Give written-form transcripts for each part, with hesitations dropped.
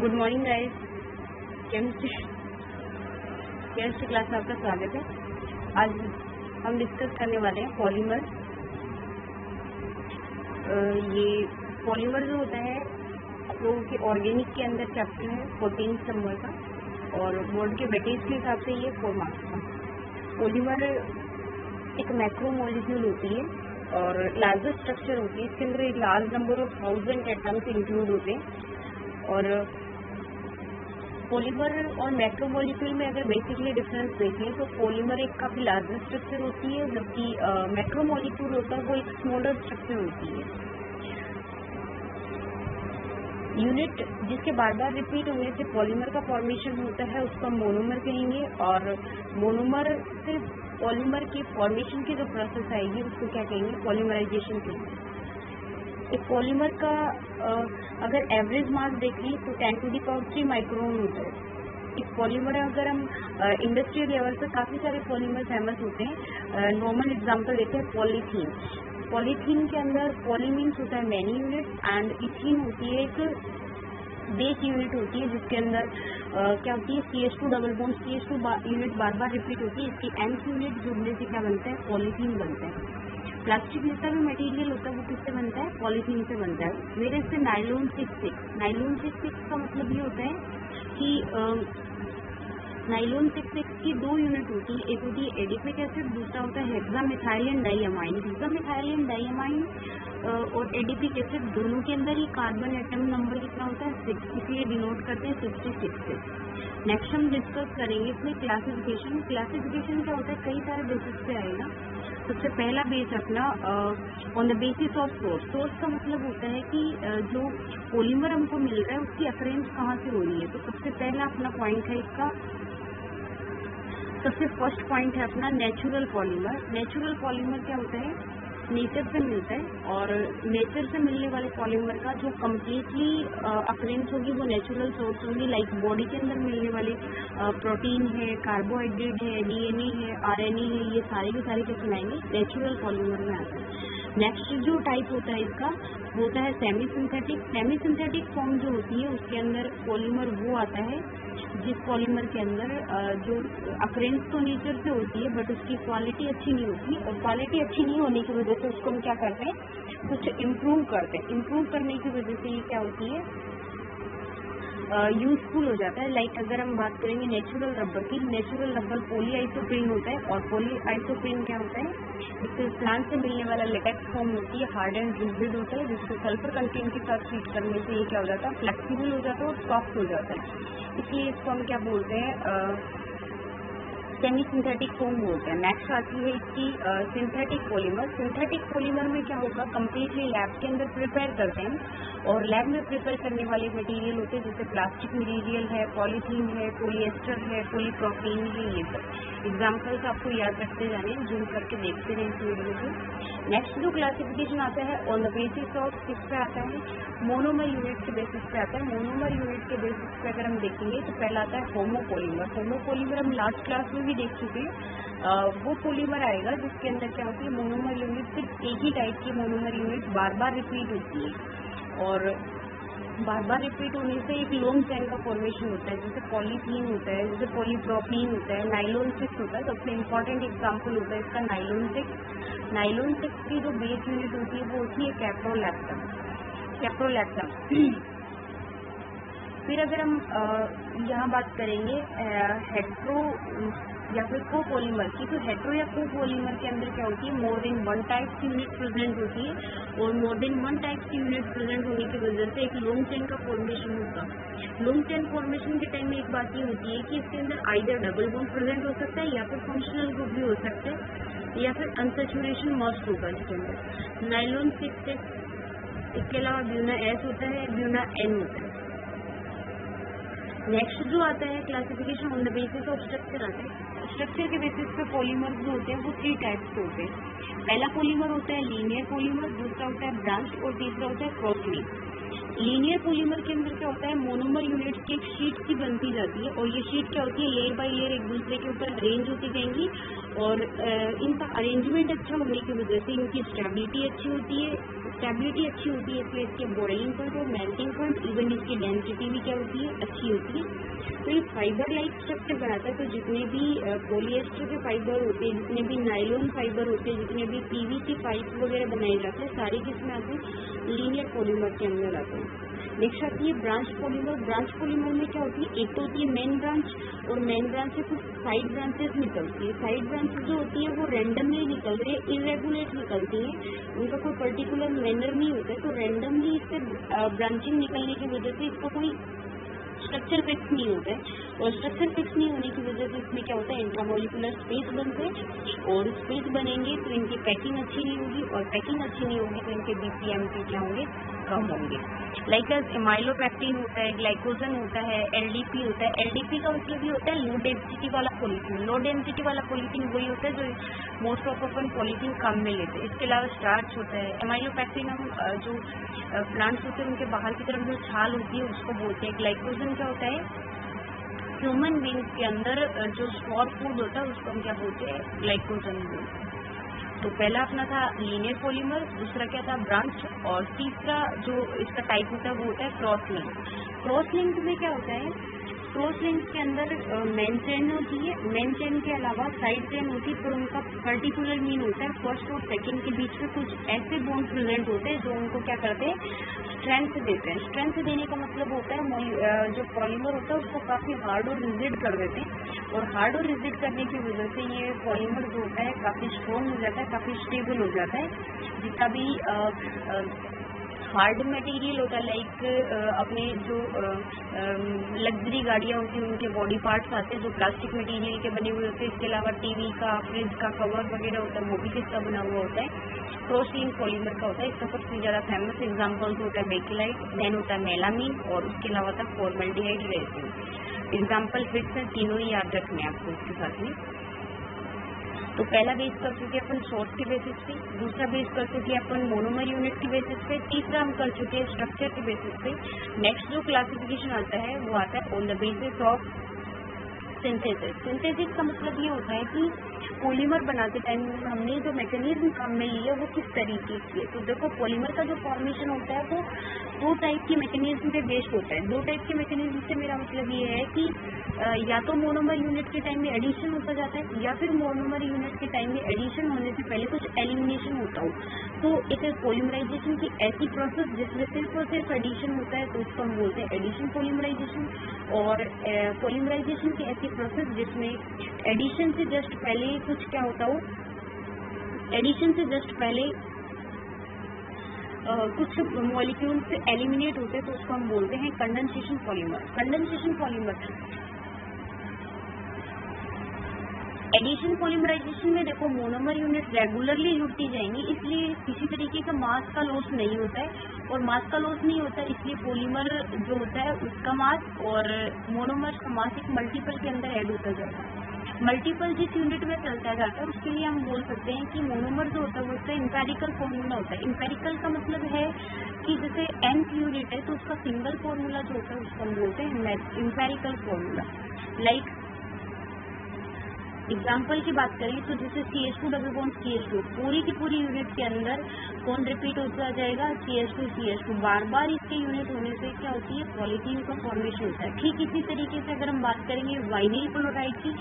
Good morning guys. Chemistry class में आपका स्वागत है। आज हम डिस्कस करने वाले हैं पॉलीमर। ये पॉलीमर जो होता है आप लोगों के ऑर्गेनिक के अंदर चैप्टर है 14 नंबर का, और बोर्ड के वेटेज के हिसाब से ये 4 मार्क्स का। पॉलीमर एक मैक्रो मॉलिक्यूल होती है और लार्जर स्ट्रक्चर होती है। इसके अंदर एक large number of 1000 atoms include होते हैं। और पॉलीमर और मैक्रो मॉलिक्यूल में अगर बेसिकली डिफरेंस देखें तो पॉलीमर एक काफी लार्जर स्ट्रक्चर होती है, जबकि मैक्रो मॉलिक्यूल होता है वो एक स्मॉलर स्ट्रक्चर होती है। यूनिट जिसके बार बार रिपीट होने से पॉलीमर का फॉर्मेशन होता है उसको हम मोनोमर कहेंगे, और मोनोमर से पॉलीमर के फॉर्मेशन की जो प्रोसेस आएगी उसको क्या कहेंगे, पॉलीमराइजेशन कहेंगे। एक पॉलीमर का अगर एवरेज मास देखें तो 10⁻³ माइक्रोन होता है। एक पॉलीमर अगर हम इंडस्ट्रियल लेवल पर काफी सारे पॉलीमर फेमस होते हैं। नॉर्मल एग्जांपल देते हैं पॉलीथीन। पॉलीथीन के अंदर पॉलीमीन्स होता है मैनी यूनिट, एंड इथीन होती है एक बेस यूनिट होती है जिसके अंदर क्या होती है, CH2 double bond CH2 unit बार बार रिपीट होती है। इसकी nth यूनिट जुड़ने से क्या बनता है, पॉलीथीन बनता है। प्लास्टिक जितना भी मटेरियल होता है वो किससे बनता है, पॉलीथीन से बनता है। मेरे से नायलॉन 66। नायलॉन 66 का मतलब ये होता है कि नायलॉन 66 की 2 यूनिट होती है। एक होती है एडिपिक एसिड, दूसरा होता है हेक्सामेथाइलिन डाइअमाइन। हेक्सामेथाइलिन डाइअमाइन और एडिपिक एसिड दोनों के अंदर ही कार्बन एटम नंबर कितना होता है, 6, इसलिए डिनोट करते हैं 66 से। नेक्स्ट हम डिस्कस करेंगे इसमें क्लासिफिकेशन। क्लासिफिकेशन क्या होता है, कई सारे बेसिस पे आएगा। सबसे पहला बेस अपना on the basis of source. Source का मतलब होता है कि जो पॉलीमर हमको मिल रहा है उसकी अकरेंस कहाँ से हो रही है। तो सबसे पहला अपना पॉइंट है इसका, सबसे फर्स्ट पॉइंट है अपना नेचुरल पॉलीमर। नेचुरल पॉलीमर क्या होता है, नेचर से मिलता है, और नेचर से मिलने वाले पॉलीमर का जो कम्प्लीटली अकरेंस होगी वो नेचुरल सोर्स होगी। लाइक बॉडी के अंदर मिलने वाले प्रोटीन है, कार्बोहाइड्रेट है, DNA है, RNA है, ये सारे के सारे क्या बनाएंगे, नेचुरल पॉलीमर में आते हैं। नेक्स्ट जो टाइप होता है इसका वो होता है semi synthetic. Semi synthetic form जो होती है उसके अंदर पॉलीमर वो आता है जिस पॉलीमर के अंदर जो अकरेंस तो नेचर से होती है बट उसकी क्वालिटी अच्छी नहीं होती, और क्वालिटी अच्छी नहीं होने की वजह से उसको हम क्या करते हैं, कुछ इम्प्रूव करते हैं। इम्प्रूव करने की वजह से ये क्या होती है, यूजफुल हो जाता है। लाइक अगर हम बात करेंगे नेचुरल रबर की, नेचुरल रबर पॉलीआइसोप्रीन होता है, और पॉलीआइसोप्रीन क्या होता है, इससे प्लांट से मिलने वाला लेटेक्स फॉर्म होती है, हार्ड एंड रिजिड होता है, जिसको सल्फर कंटेंट के साथ ट्रीट करने से ये क्या हो जाता है, फ्लेक्सिबल हो जाता है और सॉफ्ट हो जाता है। इसलिए इसको हम क्या बोलते हैं, सेमी सिंथेटिक फॉर्म बोलते हैं। नेक्स्ट आती है इसकी सिंथेटिक पॉलीमर। सिंथेटिक पॉलीमर में क्या होगा, कम्प्लीटली लैब के अंदर प्रिपेयर करते हैं, और लैब में प्रिपेयर करने वाले मटेरियल होते हैं जैसे प्लास्टिक मटेरियल है, पॉलीथीन है, पॉलीएस्टर है, पॉलीप्रोपीन है, ये सब एग्जाम्पल्स आपको याद रखते जाने, जूम करके देखते रहे इस वीडियो को। नेक्स्ट जो क्लासिफिकेशन आता है ऑन द बेसिस ऑफ किस पे आता है, मोनोमर यूनिट के बेसिस पे आता है। मोनोमर यूनिट के बेसिस पे अगर हम देखेंगे तो पहला आता है होमोपॉलीमर। होमोपॉलीमर हम लास्ट क्लास में भी देख चुके हैं। वो पॉलीमर आएगा जिसके अंदर क्या होती है, मोनोमर यूनिट सिर्फ एक ही टाइप की मोनोमर यूनिट बार बार रिपीट होती है, और बार बार रिपीट होने से एक लॉन्ग चेन का फॉर्मेशन होता है, जैसे पॉलीथीन होता है, जैसे पॉलीप्रोपीन होता है, नायलॉन 6 होता है। सबसे इम्पोर्टेंट एग्जाम्पल होता है इसका नायलॉन 6। नायलॉन 6 की जो बेस यूनिट होती है वो होती है कैप्रोलैक्टम। फिर अगर हम यहाँ बात करेंगे हेट्रो या फिर कोपॉलीमर की, तो हेट्रो या कोपॉलीमर के अंदर क्या होती है, मोर देन 1 टाइप की यूनिट प्रेजेंट होती है, और मोर देन 1 टाइप की यूनिट प्रेजेंट होने की वजह से एक लॉन्ग चेन का फॉर्मेशन होगा। लॉन्ग चेन फॉर्मेशन के टाइम में एक बात ये होती है कि इसके अंदर आइदर डबल बॉन्ड प्रेजेंट हो सकता है, या फिर फंक्शनल ग्रुप भी हो सकता है, या फिर अनसैचुरेशन मस्ट होगा इसके अंदर। नायलॉन 6, इसके अलावा ब्यूना S होता है, ब्यूना N होता है। नेक्स्ट जो आता है classification on the basis of structure आता है। स्ट्रक्चर के बेसिस पे पॉलीमर जो होते हैं वो 3 टाइप्स के होते हैं। पहला पॉलीमर होता है लीनियर पॉलीमर, दूसरा होता है ब्रांच, और तीसरा होता है क्रॉस लिंक। लीनियर पॉलीमर के अंदर क्या होता है, मोनोमर यूनिट की एक शीट की बनती जाती है, और ये शीट क्या होती है, लेयर बाय लेयर एक दूसरे के ऊपर अरेंज होती जाएंगी, और इनका अरेंजमेंट अच्छा होने की वजह से इनकी स्टेबिलिटी अच्छी होती है, स्टेबिलिटी अच्छी होती है, इसलिए इसके बॉइलिंग पॉइंट और मेल्टिंग पॉइंट, इवन इसकी डेंसिटी भी क्या होती है, अच्छी होती है। तो ये फाइबर लाइक स्ट्रक्चर बनाता है। तो जितने भी पॉलिएस्टर के फाइबर होते हैं, जितने भी नायलॉन फाइबर होते हैं, जितने भी पीवीसी पाइप वगैरह बनाए जाते हैं, सारे किसमें आते हैं, लीनियर पॉलीमर के अंदर आते हैं। नेक्स्ट आती है ब्रांच पॉलीमर। ब्रांच पॉलीमर में क्या होती है, एक तो होती है मेन ब्रांच, और मेन ब्रांच से कुछ साइड ब्रांचेस निकलती है। साइड ब्रांचेस जो होती है वो रैंडमली निकल रही है, इरेगुलेट निकलती है, उनका कोई पर्टिकुलर मैनर नहीं होता है। तो रैंडमली इससे ब्रांचिंग निकलने की वजह से इसको कोई स्ट्रक्चर फिक्स नहीं होता है, और स्ट्रक्चर फिक्स नहीं होने की वजह से इसमें क्या होता है, इंट्रामोलिकुलर स्पेस बनते हैं, और स्पेस बनेंगे तो इनकी पैकिंग अच्छी नहीं होगी, और पैकिंग अच्छी नहीं होगी तो इनके बीपीएम के क्या होंगे, कम होंगे। लाइक एमाइलोपैक्टिन होता है, ग्लाइकोजन होता है, एलडीपी होता है। एलडीपी का मतलब ये होता है लो डेंसिटी वाला पॉलीथीन। लो डेंसिटी वाला पॉलीथीन वही होता है जो मोस्ट ऑफ अपन पॉलीथीन काम में लेते हैं। इसके अलावा स्टार्च होता है। एमाइलोपैक्टिन हम जो प्लांट्स होते हैं उनके बाहर की तरफ जो छाल होती है उसको बोलते हैं। ग्लाइकोजन क्या होता है, ह्यूमन बींग्स के अंदर जो स्टोर फूड होता है उसको हम क्या बोलते हैं, ग्लाइकोजन बोलते हैं। तो पहला अपना था लीनियर पॉलीमर, दूसरा क्या था, ब्रांच, और तीसरा जो इसका टाइप होता है वो होता है क्रॉस लिंक। क्रॉस लिंक में क्या होता है, क्रॉस लिंक के अंदर मेन चेन होती है, मेन चेन के अलावा साइड चेन होती है, पर उनका पर्टिकुलर मीन होता है फर्स्ट और सेकंड के बीच में कुछ ऐसे बॉन्ड प्रेजेंट होते हैं जो उनको क्या करते हैं, स्ट्रेंथ देते हैं। स्ट्रेंथ देने का मतलब होता है जो पॉलीमर होता है उसको काफी हार्ड और रिजिड कर देते हैं, और हार्ड और रिजिड करने की वजह से ये पॉलीमर जो होता है काफी स्ट्रॉन्ग हो जाता है, काफी स्टेबल हो जाता है। जितना भी हार्ड मटेरियल होता है, लाइक अपने जो लग्जरी गाड़ियाँ होती हैं उनके बॉडी पार्ट्स आते हैं जो प्लास्टिक मटेरियल के बने हुए होते हैं। इसके अलावा टीवी का, फ्रिज का कवर वगैरह होता है वो भी किसका बना हुआ होता है, क्रॉस लिंक पॉलीमर का होता है। इसका सबसे ज़्यादा फेमस एग्जाम्पल होता है बेकेलाइट, देन होता है मेलामीन, और उसके अलावा होता है फॉर्मल्डिहाइड रेसिन। एग्जाम्पल फिक्स है, तीनों ही याद रखने हैं आपको इसके साथ में। तो पहला बेस कर चुके अपन सोर्स के बेसिस पे, दूसरा बेस कर चुके अपन मोनोमर यूनिट के बेसिस पे, तीसरा हम कर चुके हैं स्ट्रक्चर के बेसिस पे। नेक्स्ट जो क्लासिफिकेशन आता है वो आता है on the basis of synthesis. Synthesis का मतलब ये होता है कि पॉलीमर बनाते टाइम हमने जो मैकेनिज्म काम में लिया वो किस तरीके की है। तो देखो पॉलीमर का जो फॉर्मेशन होता है वो दो टाइप की मैकेनिज्म पे बेस्ड होता है। दो टाइप के मैकेनिज्म से मेरा मतलब ये है कि या तो मोनोमर यूनिट के टाइम में एडिशन होता जाता है, या फिर मोनोमर यूनिट के टाइम में एडिशन होने से पहले कुछ एलिमिनेशन होता हो। तो इट इज पॉलीमराइजेशन की ऐसी प्रोसेस जिसमें सिर्फ और सिर्फ एडिशन होता है, तो उसको हम बोलते हैं एडिशन पॉलीमराइजेशन। और पॉलीमराइजेशन की ऐसी प्रोसेस जिसमें एडिशन से जस्ट पहले कुछ क्या होता हो, एडिशन से जस्ट पहले कुछ मॉलिक्यूल्स एलिमिनेट होते हैं, तो उसको हम बोलते हैं condensation polymer. Condensation polymer. Addition polymerization में देखो मोनोमर यूनिट रेगुलरली जुड़ती जाएंगी, इसलिए किसी तरीके का मास का लॉस नहीं होता है, और मास का लॉस नहीं होता है इसलिए पॉलीमर जो होता है उसका मास और मोनोमर का मास एक मल्टीपल के अंदर ऐड होता जाता है। मल्टीपल जिस यूनिट में चलता जाता है उसके लिए हम बोल सकते हैं कि मोनोमर जो होता है वो उसका इंपेरिकल फॉर्मूला होता है। इंपेरिकल का मतलब है कि जैसे nth यूनिट है तो उसका सिंगल फॉर्मूला जो होता है उसको हम बोलते हैं इंपेरिकल फॉर्मूला। लाइक एग्जाम्पल की बात करें तो जैसे CH2 डबल बॉन्ड CH2 पूरी की पूरी यूनिट के अंदर कौन रिपीट होता जाएगा, CH2 बार बार इसके यूनिट होने से क्या होती है, पॉलीथीन का फॉर्मेशन होता है। ठीक इसी तरीके से अगर हम बात करेंगे वाइनिल क्लोराइड की,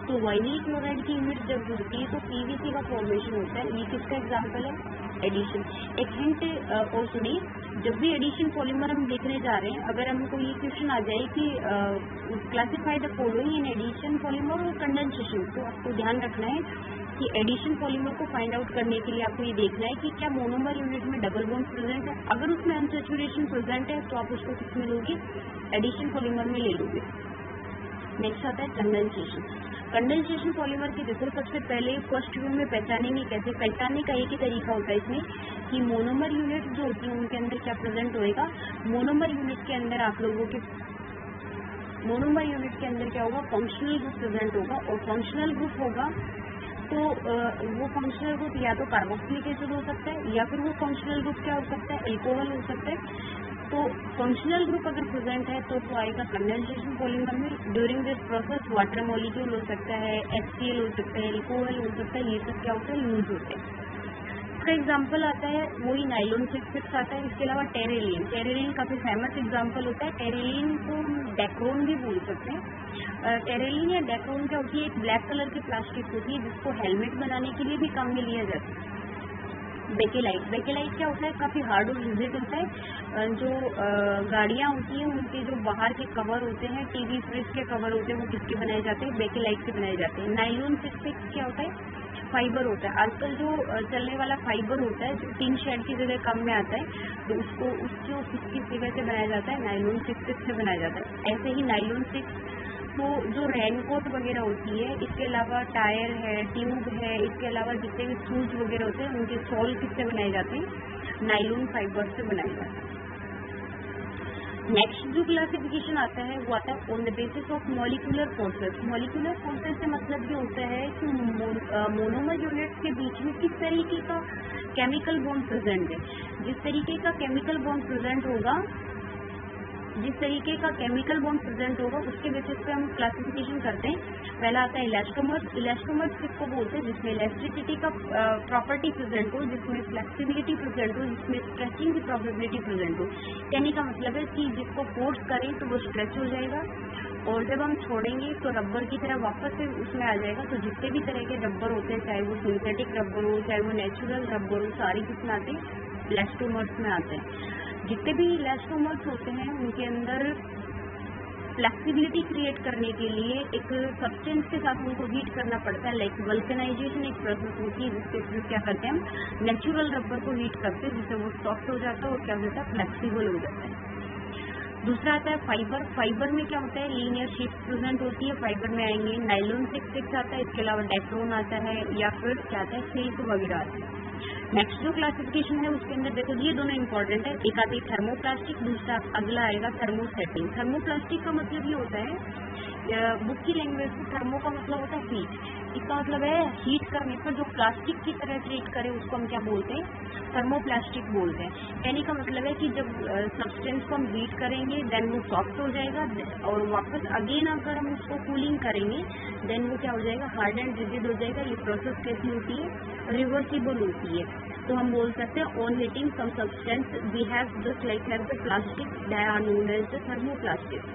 तो वाइनिल क्लोराइड की यूनिट जब जुड़ती है तो PVC का फॉर्मेशन होता है। ये किसका एग्जाम्पल है, एडिशन। एक हिंट और सुनिए, जब भी एडिशन पॉलीमर हम देखने जा रहे हैं, अगर हमको ये क्वेश्चन आ जाए कि classify the following in addition polymer और कंडेंसेशन, तो आपको ध्यान रखना है कि एडिशन पॉलीमर को फाइंड आउट करने के लिए आपको ये देखना है कि क्या मोनोमर यूनिट में डबल बॉन्ड प्रेजेंट है। अगर उसमें अनसैचुरेशन प्रेजेंट है तो आप उसको किस में लोगे, एडिशन पॉलीमर में ले लोगे। नेक्स्ट आता है कंडेंसेशन। कंडेंसेशन पॉलीमर के जैसे सबसे पहले फर्स्ट व्यू में पहचानेंगे कैसे, पहचानने का एक ही तरीका होता है इसमें कि मोनोमर यूनिट जो होती है उनके अंदर क्या प्रेजेंट होएगा। मोनोमर यूनिट के अंदर आप लोगों के मोनोमर यूनिट के अंदर क्या होगा, फंक्शनल ग्रुप प्रेजेंट होगा, और फंक्शनल ग्रुप होगा तो वो फंक्शनल ग्रुप या तो कार्बोक्सिलिक एसिड हो सकता है, या फिर वो फंक्शनल ग्रुप क्या हो सकता है, एल्कोहल हो सकता है। तो फंक्शनल ग्रुप अगर प्रेजेंट है तो आएगा कंडेंसेशन पॉलीमर में। During this process water molecule हो सकता है, HCl हो सकता है, एल्कोहल हो सकता है, ये सब क्या होता है, यूज होते हैं। इसका एग्जाम्पल आता है वही नाइलॉन 6 आता है। इसके अलावा टेरेलिन काफ़ी फेमस एग्जाम्पल होता है। टेरेलिन को हम डेक्रोन भी बोल सकते हैं। टेरेलिन या डेक्रोन क्या होती है, एक ब्लैक कलर की प्लास्टिक होती है जिसको हेलमेट बनाने के लिए भी काम में लिया जाता है। बेकेलाइट क्या होता है, काफ़ी हार्ड और रिजिड होता है। जो गाड़ियाँ होती हैं उनके जो बाहर के कवर होते हैं, टीवी फ्रिज के कवर होते हैं, वो किसके बनाए जाते हैं, बेकेलाइट से बनाए जाते हैं। नाइलॉन 6 क्या होता है, फाइबर होता है। आजकल जो चलने वाला फाइबर होता है जो टीन शेड की जगह काम में आता है, तो उसको किस जगह से बनाया जाता है, नाइलॉन 6 से बनाया जाता है। ऐसे ही नाइलॉन 6 तो जो रेनकोट वगैरह होती है, इसके अलावा टायर है, ट्यूब है, इसके अलावा जितने भी शूज वगैरह होते हैं उनके सोल किससे बनाए जाते हैं, नाइलॉन फाइबर से बनाए जाते हैं। नेक्स्ट जो क्लासिफिकेशन आता है वो आता है on the basis of molecular forces. Molecular forces से मतलब ये होता है कि मोनोमर यूनिट्स के बीच में किस तरीके का केमिकल बॉन्ड प्रेजेंट है। जिस तरीके का केमिकल बॉन्ड प्रेजेंट होगा उसके बेसिस पे हम क्लासिफिकेशन करते हैं। पहला आता है इलास्टोमर्स किसको बोलते हैं, जिसमें इलास्टिसिटी का प्रॉपर्टी प्रेजेंट हो, जिसमें फ्लेक्सिबिलिटी प्रेजेंट हो, जिसमें स्ट्रेचिंग की प्रोबेबिलिटी प्रेजेंट हो। कहने का मतलब है कि जिसको फोर्स करें तो वो स्ट्रेच हो जाएगा और जब हम छोड़ेंगे तो रबर की तरह वापस से उसमें आ जाएगा। तो जितने भी तरह के रबर होते हैं, चाहे वो सिंथेटिक रबर हो, चाहे वो नेचुरल रबर हो, सारी किसमें आते हैं, इलास्टोमर्स में आते हैं। जितने भी इलास्टोमर्स होते हैं उनके अंदर फ्लेक्सिबिलिटी क्रिएट करने के लिए एक सब्सटेंस के साथ उनको हीट करना पड़ता है। लाइक वल्कनाइजेशन एक प्रोसेस होती है जिसके थ्रू क्या करते हैं, हम नेचुरल रबर को हीट करते हैं जिससे वो सॉफ्ट हो जाता है और क्या हो जाता है, फ्लेक्सिबल हो जाता है। दूसरा आता है फाइबर में क्या होता है, लीनियर शिफ्ट प्रेजेंट होती है। फाइबर में आएंगे नाइलॉन 6 आता है, इसके अलावा डेक्रोन आता है या फिर क्या आता है, सिल्क वगैरह आता है। नेक्स्ट जो क्लासिफिकेशन है उसके अंदर देखो ये दोनों इंपॉर्टेंट है। एक आती है थर्मोप्लास्टिक, दूसरा अगला आएगा थर्मोसेटिंग। थर्मोप्लास्टिक का मतलब ये होता है, बुक की लैंग्वेज में थर्मो का मतलब होता है हीट। इसका मतलब है हीट करने पर जो प्लास्टिक की तरह ट्रीट करे उसको हम क्या बोलते हैं, थर्मोप्लास्टिक बोलते हैं। कहने का मतलब है कि जब सब्सटेंस को हम हीट करेंगे देन वो सॉफ्ट हो जाएगा और वापस अगेन अगर हम उसको कूलिंग करेंगे देन वो क्या हो जाएगा, हार्ड एंड रिजिड हो जाएगा। ये प्रोसेस कैसी होती है, रिवर्सिबल होती है। तो हम बोल सकते हैं on heating some substance we have just like have the plastic they are known as the thermoplastic.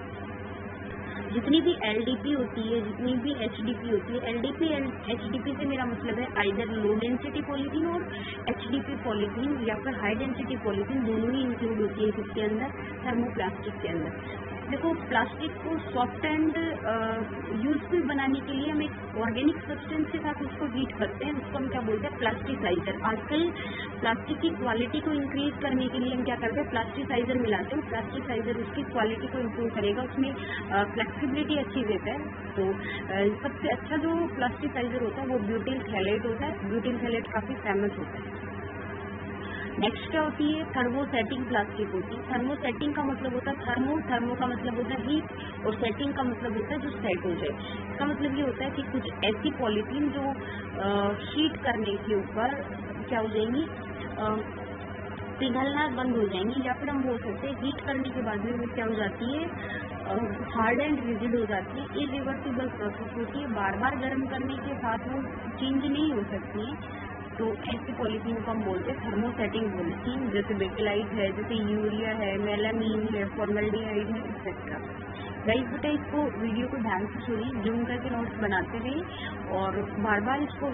जितनी भी एलडीपी होती है, जितनी भी एचडीपी होती है, एलडीपी एंड एचडीपी से मेरा मतलब है आइदर लो डेंसिटी पॉलीथीन और एचडीपी पॉलीथीन या फिर हाई डेंसिटी पॉलीथीन, दोनों ही इंक्लूड होती है किसके अंदर, थर्मोप्लास्टिक के अंदर। देखो प्लास्टिक को सॉफ्ट एंड यूजफुल बनाने के लिए हम एक ऑर्गेनिक सब्सटेंस के साथ उसको हीट करते हैं, उसको हम क्या बोलते हैं, प्लास्टिसाइजर। आजकल प्लास्टिक की क्वालिटी को इंक्रीज करने के लिए हम क्या करते हैं, प्लास्टिसाइजर मिलाते हैं। प्लास्टिसाइजर उसकी क्वालिटी को इम्प्रूव करेगा, उसमें फ्लेक्सिबिलिटी अच्छी देता है। तो सबसे अच्छा जो प्लास्टिसाइजर होता है वो ब्यूटिल थैलेट होता है। ब्यूटिल थैलेट काफ़ी फेमस होता है। नेक्स्ट क्या होती है, थर्मोसेटिंग प्लास्टिक होती है। थर्मोसेटिंग का मतलब होता है थर्मो का मतलब होता है हीट और सेटिंग का मतलब होता है जो सेट हो जाए। इसका मतलब ये होता है कि कुछ ऐसी पॉलीथीन जो हीट करने के ऊपर क्या हो जाएंगी, पिघलना बंद हो जाएंगी, या फिर हम बोल सकते हैं हीट करने के बाद में वो क्या हो जाती है, हार्ड एंड रिजिड हो जाती है। इरिवर्सिबल प्रोसेस होती है, बार बार गर्म करने के साथ वो चेंज नहीं हो सकती है। तो ऐसी पॉलीथीन को हम बोलते हैं थर्मोसेटिंग पॉलीथीन, जैसे बेकेलाइट है, जैसे यूरिया है, मेलामीन है, फॉर्मल्डिहाइड है, एक्सेट्रा। गाइस बेटा इसको वीडियो को ध्यान से सुनिए, जूम करके नोट्स बनाते रहिए और बार बार इसको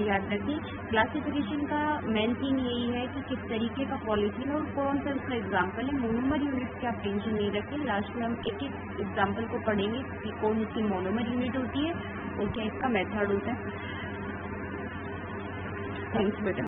याद रखिए। क्लासिफिकेशन का मेन थिंग यही है कि किस तरीके का पॉलीथीन और कौन सा उसका एग्जाम्पल है। मोनोमर यूनिट की आप टेंशन नहीं रखिए, लास्ट में हम एक एक एग्जाम्पल को पढ़ेंगे कि कौन इसकी मोनोमर यूनिट होती है और क्या इसका मेथड होता है। थैंक्स बेटा।